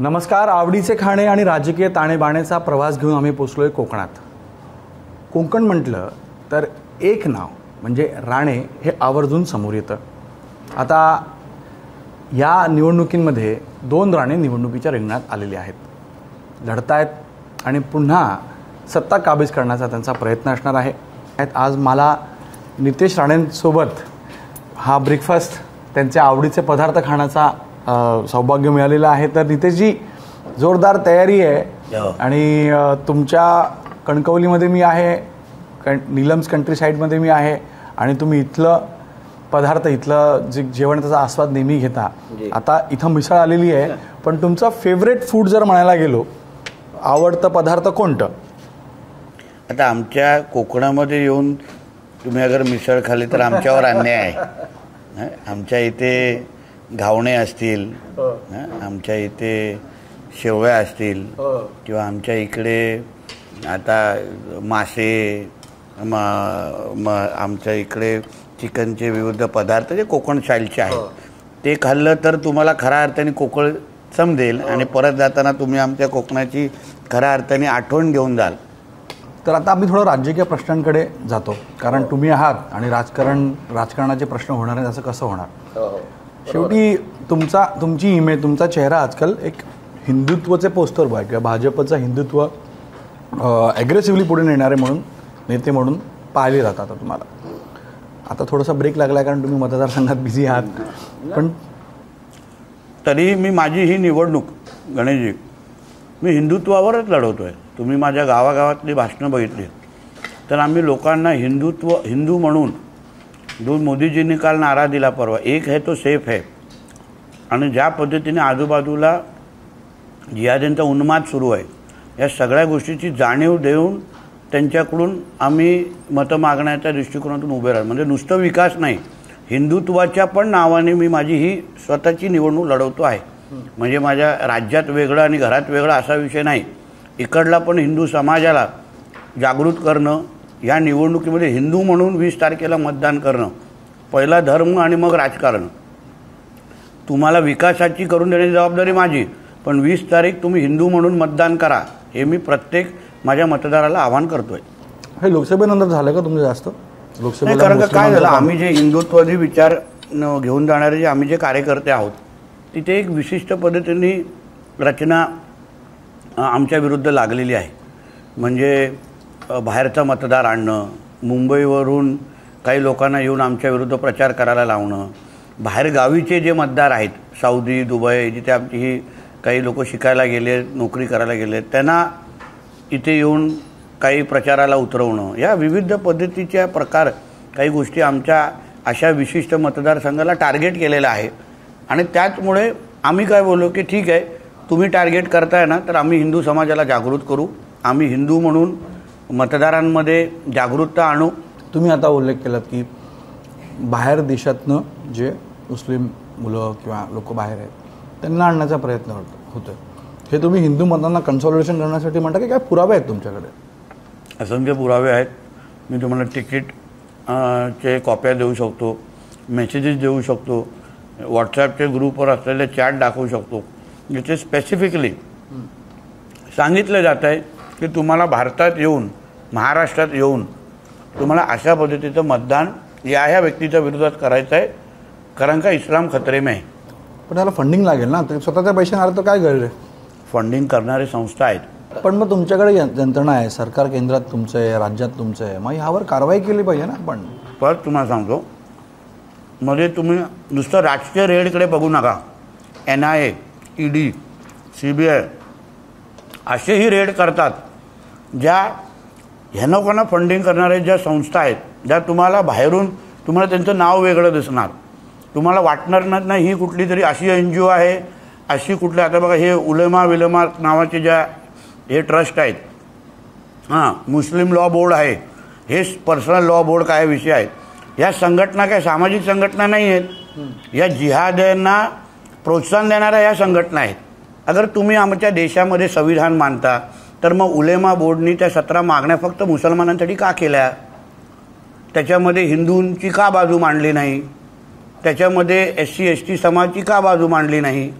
नमस्कार. आवडीचे खाणे आणि राजकीय ताणेबाणेचा प्रवास घेऊन आम्ही पोचलोय कोकणात. कोकण म्हटलं तर एक नाव म्हणजे राणे हे आवर्जून समोर येतं. आता या निवडणुकींमध्ये 2 राणे निवडणुकीच्या रिंगणात आलेले आहेत, लढतायत आणि पुन्हा सत्ता काबीज करण्याचा त्यांचा प्रयत्न असणार आहे. आज मला नितेश राणेंसोबत हा ब्रेकफास्ट त्यांचे आवडीचे पदार्थ खाण्याचा सौभाग्य मिळालेलं आहे. तर नितेशजी, जोरदार तयारी आहे आणि तुमच्या कणकवलीमध्ये मी आहे, नीलम्स कंट्री साईडमध्ये मी आहे आणि तुम्ही इथलं पदार्थ, इथलं जे जेवण त्याचा आस्वाद नेहमी घेता. आता इथं मिसळ आलेली आहे, पण तुमचा फेवरेट फूड जर म्हणायला गेलो, आवडतं पदार्थ कोणतं? आता आमच्या कोकणामध्ये येऊन तुम्ही अगर मिसळ खाल्ली तर आमच्यावर अन्याय आहे. आमच्या इथे घावणे असतील, आमच्या इथे शेवया असतील, किंवा आमच्या इकडे आता मासे, आमच्या इकडे चिकनचे विविध पदार्थ जे कोकण स्टाईलचे आहेत, ते खाल्लं तर तुम्हाला खऱ्या अर्थाने कोकण समजेल आणि परत जाताना तुम्ही आमच्या कोकणाची खऱ्या अर्थाने आठवण घेऊन जाल. तर आता आम्ही थोडं राजकीय प्रश्नांकडे जातो, कारण तुम्ही आहात आणि राजकारणाचे प्रश्न होणार आहेत असं कसं होणार? शेवटी तुमची इमेज, तुमचा चेहरा आजकाल एक हिंदुत्वाचे पोस्टर बॉय किंवा भाजपचं हिंदुत्व ॲग्रेसिव्हली पुढे नेणारे म्हणून, नेते म्हणून पाहिले जातात तुम्हाला. आता थोडासा ब्रेक लागला कारण तुम्ही मतदारसंघात बिझी आहात, पण तरी मी माझी ही निवडणूक गणेशजी मी हिंदुत्वावरच लढवतो आहे. तुम्ही माझ्या गावागावातली भाषणं बघितली तर आम्ही लोकांना हिंदू म्हणून, जो मोदीजींनी काल नारा दिला परवा, एक है तो सेफ है, आणि ज्या पद्धतीने आजूबाजूला जिहाद्यांचा उन्माद सुरू आहे, या सगळ्या गोष्टीची जाणीव देऊन त्यांच्याकडून आम्ही मतं मागण्याच्या दृष्टिकोनातून उभे राहतो. म्हणजे नुसतं विकास नाही, हिंदुत्वाच्या पण नावाने मी माझी ही स्वतःची निवडणूक लढवतो आहे. म्हणजे माझ्या राज्यात वेगळं आणि घरात वेगळं असा विषय नाही. इकडला पण हिंदू समाजाला जागृत करणं, या निवडणुकीमध्ये हिंदू म्हणून 20 तारखेला मतदान करणं, पहिला धर्म आणि मग राजकारण. तुम्हाला विकासाची करून देण्याची जबाबदारी माझी, पण 20 तारीख तुम्ही हिंदू म्हणून मतदान करा, हे मी प्रत्येक माझ्या मतदाराला आवाहन करतोय. हे लोकसभेनंतर झालं का तुमचं जास्त? लोकसभेला कारण का काय झालं, आम्ही जे हिंदुत्वादी विचार घेऊन जाणारे जे आम्ही जे कार्यकर्ते आहोत, तिथे एक विशिष्ट पद्धतीने रचना आमच्या विरुद्ध लागलेली आहे. म्हणजे बाहेरचा मतदार आणणं, मुंबईवरून काही लोकांना येऊन आमच्या विरुद्ध प्रचार करायला लावणं, बाहेरगावीचे जे मतदार आहेत, सौदी, दुबई, जिथे आमची ही काही लोक शिकायला गेले, नोकरी करायला गेले, त्यांना इथे येऊन काही प्रचाराला उतरवणं, या विविध पद्धतीच्या प्रकार, काही गोष्टी आमच्या अशा विशिष्ट मतदारसंघाला टार्गेट केलेलं आहे. आणि त्याचमुळे आम्ही काय बोललो की ठीक आहे, तुम्ही टार्गेट करताय ना, तर आम्ही हिंदू समाजाला जागृत करू, आम्ही हिंदू म्हणून मतदारांमध्ये जागरूकता आणू. तुम्ही आता उल्लेख केलात की बाहेर देशातनं जे मुस्लिम मुलं किंवा लोक बाहेर आहेत त्यांना आणण्याचा प्रयत्न होतो, हे तुम्ही हिंदू मतांना कन्सॉलिडेशन करण्यासाठी म्हणता की काय पुरावे आहेत तुमच्याकडे? असंख्य पुरावे आहेत. मी तुम्हाला तिकीट चे कॉप्या देऊ शकतो, मेसेजेस देऊ शकतो, व्हॉट्सॲपच्या ग्रुपवर असलेले चॅट दाखवू शकतो, जिथे स्पेसिफिकली सांगितलं जात आहे की तुम्हाला भारतात येऊन, महाराष्ट्रात येऊन तुम्हाला अशा पद्धतीचं मतदान ह्या व्यक्तीच्या विरोधात करायचं आहे, कारण का इस्लाम खतरे में आहे. पण त्याला फंडिंग लागेल ना, तर स्वतःच्या पैशाने आलं तर काय गरज आहे? फंडिंग करणारे संस्था आहेत. पण मग तुमच्याकडे यंत्रणा आहे, सरकार केंद्रात तुमचं आहे, राज्यात तुमचं आहे, मग ह्यावर कारवाई केली पाहिजे ना. पण परत तुम्हाला सांगतो, मध्ये तुम्ही नुसतं राजकीय रेडकडे बघू नका. NIA, ED, CBI असेही रेड करतात, ज्या ह्या लोकांना फंडिंग करणारे ज्या संस्था आहेत, ज्या तुम्हाला बाहेरून तुम्हाला त्यांचं नाव वेगळं दिसणार, तुम्हाला वाटणार नाही ही कुठली तरी अशी NGO आहे, अशी कुठली. आता बघा, हे उलेमा विलेमा नावाचे ज्या हे ट्रस्ट आहेत, मुस्लिम लॉ बोर्ड आहे, हे पर्सनल लॉ बोर्ड काय विषय आहेत, ह्या संघटना काय सामाजिक संघटना नाही आहेत, या जिहाद्यांना प्रोत्साहन देणाऱ्या या संघटना आहेत. अगर तुम्ही आमच्या देशामध्ये संविधान मानता, तर मग उलेमा बोर्डनी त्या 17 मागण्या फक्त मुसलमानांसाठी का केल्या? त्याच्यामध्ये हिंदूंची का बाजू मांडली नाही? त्याच्यामध्ये SC ST समाजाची का बाजू मांडली नाही?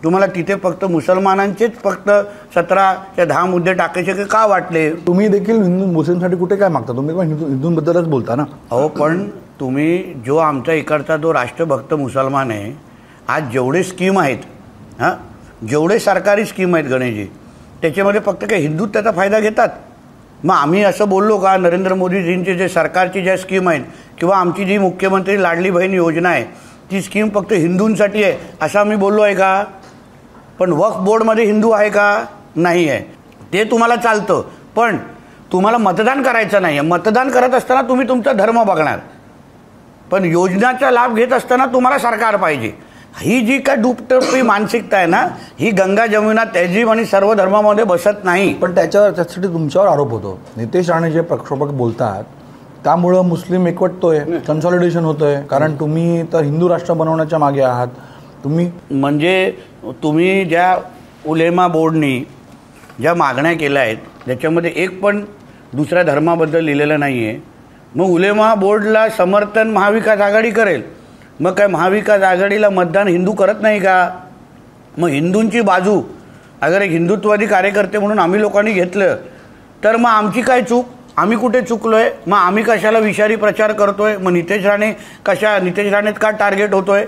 तुम्हाला तिथे फक्त मुसलमानांचेच फक्त 17 ते 10 मुद्दे टाकायचे का वाटले? तुम्ही देखील हिंदू मुस्लिमसाठी कुठे काय मागता? तुम्ही पण हिंदूंबद्दलच बोलता ना. अहो पण तुम्ही जो आमच्या इकडचा जो राष्ट्रभक्त मुसलमान आहे, आज जेवढे स्कीम आहेत, हां जेवढे सरकारी स्कीम आहेत गणेशजी, त्याच्यामध्ये फक्त काय हिंदूच त्याचा फायदा घेतात? मग आम्ही असं बोललो का नरेंद्र मोदीजींचे जे सरकारची ज्या स्कीम आहेत किंवा आमची जी मुख्यमंत्री लाडली बहीण योजना आहे ती स्कीम फक्त हिंदूंसाठी आहे असं आम्ही बोललो आहे का? पण वक्फ बोर्डमध्ये हिंदू आहे का? नाही आहे. ते तुम्हाला चालतं, पण तुम्हाला मतदान करायचं नाही आहे. मतदान करत असताना तुम्ही तुमचा धर्म बघणार, पण योजनाचा लाभ घेत असताना तुम्हाला सरकार पाहिजे. ही जी काय दुपटप्पी मानसिकता आहे ना, ही गंगा जमुना तहजीब आणि सर्व धर्मामध्ये बसत नाही. पण त्यासाठी तुमच्यावर आरोप होतो. नितेश राणे जे प्रक्षोभक बोलतात त्यामुळं मुस्लिम एकवटतोय, कन्सॉलिडेशन होतोय, कारण तुम्ही तर हिंदू राष्ट्र बनवण्याच्या मागे आहात. तुम्ही म्हणजे तुम्ही ज्या उलेमा बोर्डनी ज्या मागण्या केल्या आहेत त्याच्यामध्ये एक पण दुसऱ्या धर्माबद्दल लिहिलेलं नाही आहे. मग उलेमा बोर्डला समर्थन महाविकास आघाडी करेल, मग काय महाविकास आघाडीला मतदान हिंदू करत नाही का? मग हिंदूंची बाजू अगर एक हिंदुत्ववादी कार्यकर्ते म्हणून आम्ही लोकांनी घेतलं तर मग आमची काय चूक? आम्ही कुठे चुकलोय? मग आम्ही कशाला विषारी प्रचार करतोय? मग नितेश राणेत का टार्गेट होतोय?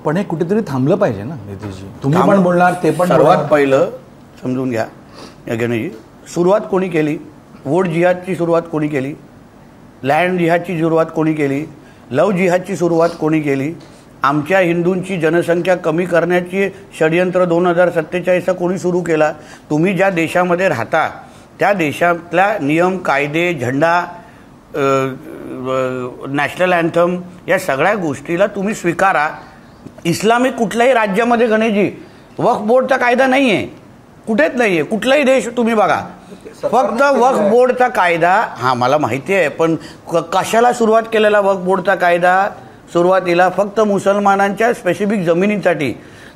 पण हे कुठेतरी थांबलं पाहिजे ना नितेशजी. तुम्ही पण बोलणार, ते पण. सर्वात पहिलं समजून घ्या गणेशजी, सुरुवात कोणी केली? वोट जिहादची सुरुवात कोणी केली? लँड जिहादची सुरुवात कोणी केली? लव जिहादची सुरुवात कोणी केली? आमच्या हिंदूंची जनसंख्या कमी करण्याची षडयंत्र 2047 कोणी सुरू केला? तुम्ही ज्या देशामध्ये राहता त्या देशातल्या नियम, कायदे, झेंडा, नॅशनल अँथम या सगळ्या गोष्टीला तुम्ही स्वीकारा. इस्लामिक कुठल्याही राज्यामध्ये गणेशजी वक्फ बोर्डचा कायदा नाही आहे, कुठेच नाही आहे. कुठलाही देश तुम्ही बघा, फक्त वक्फ बोर्डचा कायदा. हां मला माहिती आहे, पण कशाला सुरुवात केलेला वक्फ बोर्डचा कायदा? सुरुवातीला फक्त मुसलमानांच्या स्पेसिफिक जमिनीसाठी.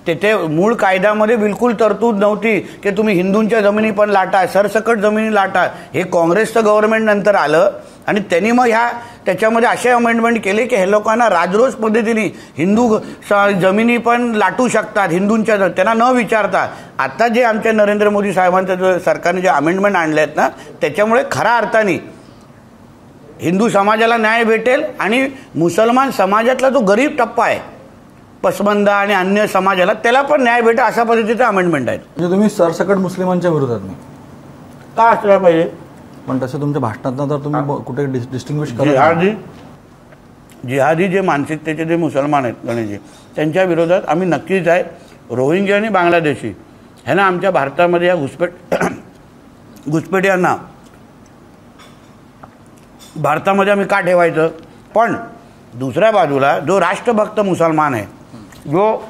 तेथे मूळ कायद्यामध्ये बिलकुल तरतूद नव्हती की तुम्ही हिंदूंच्या जमिनी पण लाटा, सरसकट जमिनी लाटा. हे काँग्रेसचं गव्हर्नमेंट नंतर आलं आणि त्यांनी मग त्याच्यामध्ये असे अमेंडमेंट केले की हे लोकांना राजरोस पद्धतीने हिंदू जमिनी पण लाटू शकतात हिंदूंच्या, त्यांना न विचारता. आता जे आमच्या नरेंद्र मोदी साहेबांचं सरकारने जे अमेंडमेंट आणले आहेत ना, त्याच्यामुळे खऱ्या अर्थाने हिंदू समाजाला न्याय भेटेल आणि मुसलमान समाजातला जो गरीब टप्पा आहे, पसमंदा आणि अन्य समाजाला, त्याला पण न्याय भेटेल अशा पद्धतीचे अमेंडमेंट आहेत. म्हणजे तुम्ही सरसकट मुस्लिमांच्या विरोधात नाही का असलं पाहिजे? पण तसं तुमच्या भाषणात तर तुम्ही कुठे डिस्टिंग्विश जिहादी जे मानसिकतेचे जे मुसलमान आहेत गणेशजी, त्यांच्या विरोधात आम्ही नक्कीच आहे. रोहिंग्या आणि बांगलादेशी ह्यांना आमच्या भारतामध्ये या घुसपेट्यांना भारतामध्ये आम्ही का ठेवायचं? पण दुसऱ्या बाजूला जो राष्ट्रभक्त मुसलमान आहे, जो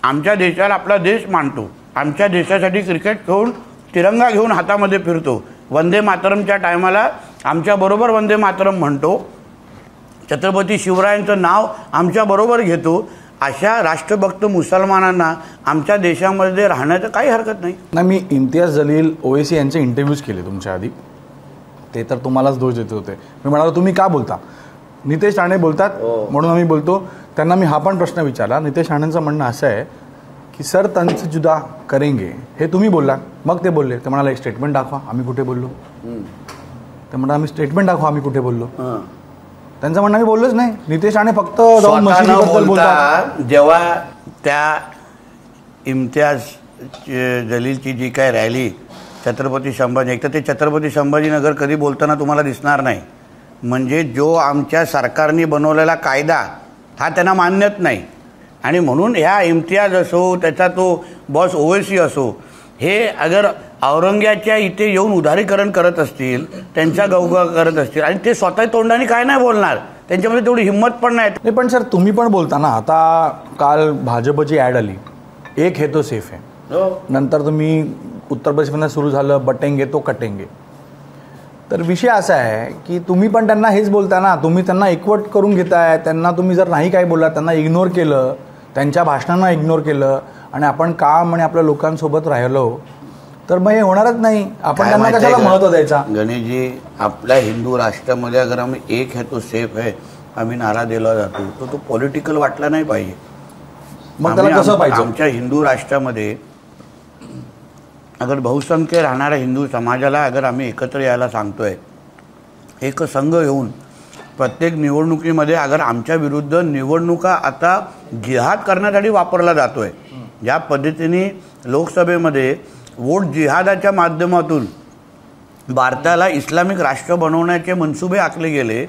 आमच्या देशाला आपला देश मानतो, आमच्या देशासाठी क्रिकेट खेळून तिरंगा घेऊन हातामध्ये फिरतो, वंदे मातरमच्या टायमाला आमच्याबरोबर वंदे मातरम म्हणतो, छत्रपती शिवरायांचं नाव आमच्याबरोबर घेतो, अशा राष्ट्रभक्त मुसलमानांना आमच्या देशामध्ये राहण्याचं काही हरकत नाही. नाही, मी इम्तियाज जलील, ओवेसी यांचे इंटरव्ह्यूज केले तुमच्या आधी, ते तर तुम्हालाच दोष देत होते. मी म्हणालो तुम्ही का बोलता? नितेश राणे बोलतात म्हणून आम्ही बोलतो. त्यांना मी हा पण प्रश्न विचारला. नितेश राणेंचं म्हणणं असं आहे की सर तंच जुदा करेंगे हे तुम्ही बोलला. मग ते बोलले, ते म्हणाला एक स्टेटमेंट दाखवा आम्ही कुठे बोललो. ते म्हणा आम्ही स्टेटमेंट दाखवा आम्ही कुठे बोललो. त्यांचं म्हणणं मी बोललोच नाही. नितेश राणे फक्त जाऊन मशिदीबद्दल बोलतात. जेव्हा त्या इम्तियाज जलीलची जी काय रॅली छत्रपती संभाजी, एक तर ते छत्रपती संभाजीनगर कधी बोलताना तुम्हाला दिसणार नाही. म्हणजे जो आमच्या सरकारने बनवलेला कायदा हा त्यांना मान्यच नाही. आणि म्हणून ह्या इम्तियाज असो, त्याचा तो बॉस ओवेसी असो, हे अगर औरंग्याच्या इथे येऊन उदारीकरण करत असतील, त्यांचा गवगा करत असतील आणि ते स्वतः तोंडाने काय नाही बोलणार, त्यांच्यामध्ये तेवढी हिंमत पण नाही. पण सर तुम्ही पण बोलता ना. आता काल भाजपची ॲड आली, एक हे तो सेफ आहे. नंतर तुम्ही उत्तर प्रदेशमध्ये सुरू झालं बटेंगे तो कटेंगे. तर विषय असा आहे की तुम्ही पण त्यांना हेच बोलता ना. तुम्ही त्यांना एकवट करून घेताय. त्यांना तुम्ही जर नाही काय बोलला, त्यांना इग्नोर केलं, त्यांच्या भाषणांना इग्नोर केलं आणि आपण काम आणि आपल्या लोकांसोबत राहिलो तर मग हे होणारच नाही. आपण त्यांना कशाला महत्त्व द्यायचा? गणेशजी, आपल्या हिंदू राष्ट्रामध्ये अगर आम्ही एक है तो सेफ है आम्ही नारा दिला जातो, तो पॉलिटिकल वाटला नाही पाहिजे. मग त्याला कसं पाहिजे? आमच्या हिंदू राष्ट्रामध्ये अगर बहुसंख्य राहणाऱ्या हिंदू समाजाला अगर आम्ही एकत्र यायला सांगतोय, एक संघ येऊन प्रत्येक निवडणुकीमध्ये अगर आमच्या विरुद्ध निवडणुका आता जिहाद करण्यासाठी वापरला जातोय, ज्या पद्धतीने लोकसभेमध्ये वोट जिहादाच्या माध्यमातून भारताला इस्लामिक राष्ट्र बनवण्याचे मनसुबे आखले गेले,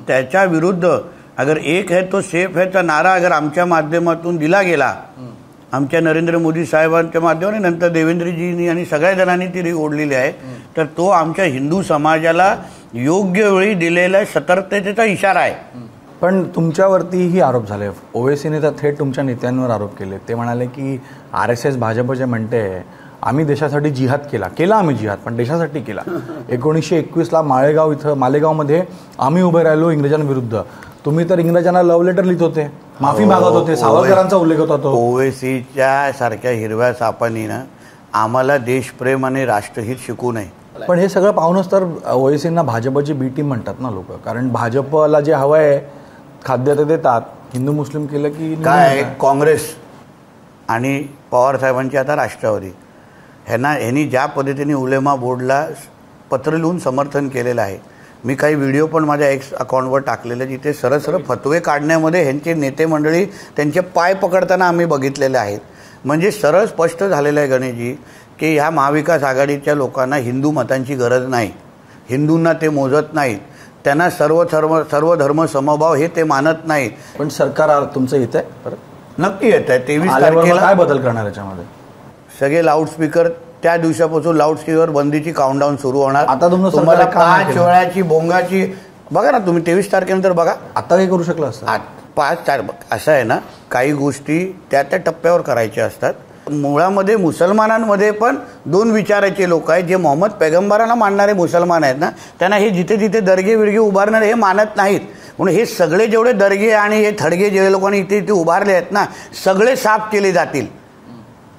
त्याच्या विरुद्ध अगर एक है तो सेफ है चा नारा अगर आमच्या माध्यमातून दिला गेला, आमच्या नरेंद्र मोदी साहेबांच्या माध्यमाने नंतर देवेंद्रजींनी आणि सगळ्या जणांनी ती ओढलेली आहे, तर तो आमच्या हिंदू समाजाला योग्य वेळी दिलेला सतर्कतेचा इशारा आहे. पण तुमच्यावरतीही आरोप झाले. ओवेसीने तर थेट तुमच्या नेत्यांवर आरोप केले. ते म्हणाले की RSS भाजप जे म्हणते आम्ही देशासाठी जिहाद केला आम्ही जिहाद, पण देशासाठी केला. 1921ला मालेगावमध्ये आम्ही उभे राहिलो इंग्रजांविरुद्ध. तुम्ही तर इंग्रजांना लव्ह लेटर लिहित होते, माफी मागत होते, सावरकरांचा उल्लेख होता तो. ओवेसीच्या सारख्या हिरव्या सापांनी ना आम्हाला देशप्रेम आणि राष्ट्रहित शिकू नये. पण हे सगळं पाहूनच तर ओवेसींना भाजपची बी टीम म्हणतात ना लोक. कारण भाजपला जे हवं आहे खाद्य ते देतात, हिंदू मुस्लिम केलं की काय. काँग्रेस आणि पवार साहेबांची आता राष्ट्रवादी ह्यांनी ज्या पद्धतीने उलेमा बोर्डला पत्र लिहून समर्थन केलेलं आहे. मी काही व्हिडिओ पण माझ्या एक्स अकाउंटवर टाकलेले, जिथे सरळ फतवे काढण्यामध्ये ह्यांचे नेते मंडळी त्यांचे पाय पकडताना आम्ही बघितलेले आहेत. म्हणजे सरळ स्पष्ट झालेलं आहे गणेशजी की ह्या महाविकास आघाडीच्या लोकांना हिंदू मतांची गरज नाही, हिंदूंना ते मोजत नाहीत, त्यांना सर्व धर्म समभाव हे ते मानत नाहीत. पण सरकार तुमचं येत आहे परत? नक्की येत आहे. 23 तारखेला काय बदल करणार याच्यामध्ये? सगळे लाऊडस्पीकर त्या दिवसापासून लाऊडस्पीकर बंदीची काउंटडाऊन सुरू होणार. आता तुम्हाला 5 वेळाची बोंगाची बघा ना तुम्ही 23 तारखेनंतर बघा. आता काही करू शकलं असतं? 5 असं आहे ना, काही गोष्टी त्या टप्प्यावर करायच्या असतात. मुळामध्ये मुसलमानांमध्ये पण 2 विचाराचे लोक आहेत. जे मोहम्मद पैगंबरांना मानणारे मुसलमान आहेत ना, त्यांना हे जिथे जिथे दर्गे विरगे उभारणारे हे मानत नाहीत. म्हणून हे सगळे जेवढे दर्गे आणि हे थडगे जे लोकांनी इथे इथे उभारले आहेत ना, सगळे साफ केले जातील.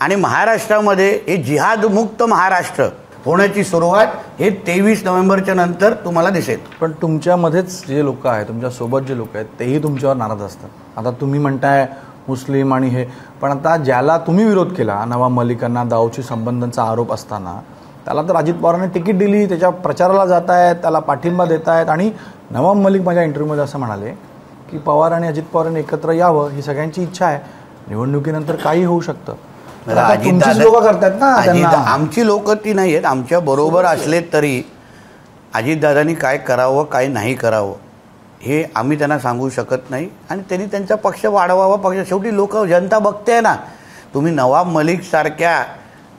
आणि महाराष्ट्रामध्ये हे जिहादमुक्त महाराष्ट्र होण्याची सुरुवात हे 23 नोव्हेंबरच्या नंतर तुम्हाला दिसेल. पण तुमच्यामध्येच जे लोक आहेत, तुमच्यासोबत जे लोक आहेत, तेही तुमच्यावर नाराज असतात. आता तुम्ही म्हणताय मुस्लिम आणि हे, पण आता ज्याला तुम्ही विरोध केला, नवाब मलिकांना दाऊदशी संबंधांचा आरोप असताना, त्याला तर अजित पवारांनी तिकीट दिली, त्याच्या प्रचाराला जात आहेत, त्याला पाठिंबा देत आहेत. आणि नवाब मलिक माझ्या इंटरव्ह्यूमध्ये असं म्हणाले की पवार आणि अजित पवारांनी एकत्र यावं ही सगळ्यांची इच्छा आहे, निवडणुकीनंतर काही होऊ शकतं. लोक करतात ना, आमची लोक ती नाही आहेत. आमच्या बरोबर असले तरी अजितदादांनी काय करावं काय नाही करावं हे आम्ही त्यांना सांगू शकत नाही. आणि त्यांनी त्यांचा पक्ष वाढवावा. पक्ष शेवटी लोक जनता बघते ना. तुम्ही नवाब मलिक सारख्या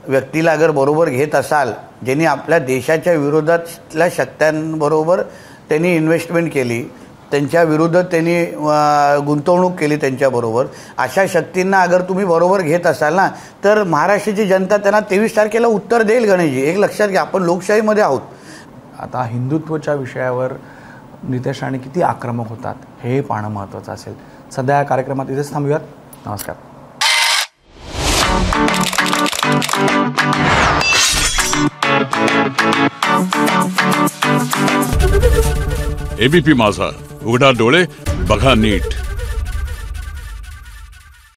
व्यक्तीला अगर बरोबर घेत असाल, ज्यांनी आपल्या देशाच्या विरोधातल्या शक्त्यांबरोबर त्यांनी इन्व्हेस्टमेंट केली, त्यांच्या विरुद्ध त्यांनी गुंतवणूक केली त्यांच्याबरोबर, अशा शक्तींना अगर तुम्ही बरोबर घेत असाल ना, तर महाराष्ट्राची जनता त्यांना 23 तारखेला उत्तर देईल. गणेशजी एक लक्षात घ्या, आपण लोकशाहीमध्ये आहोत. आता हिंदुत्वाच्या विषयावर नितेश राणे किती आक्रमक होतात हे पाहणं महत्त्वाचं असेल. सध्या या कार्यक्रमात इथेच थांबूयात. नमस्कार. ABP माझा, उघडा डोळे बघा नीट.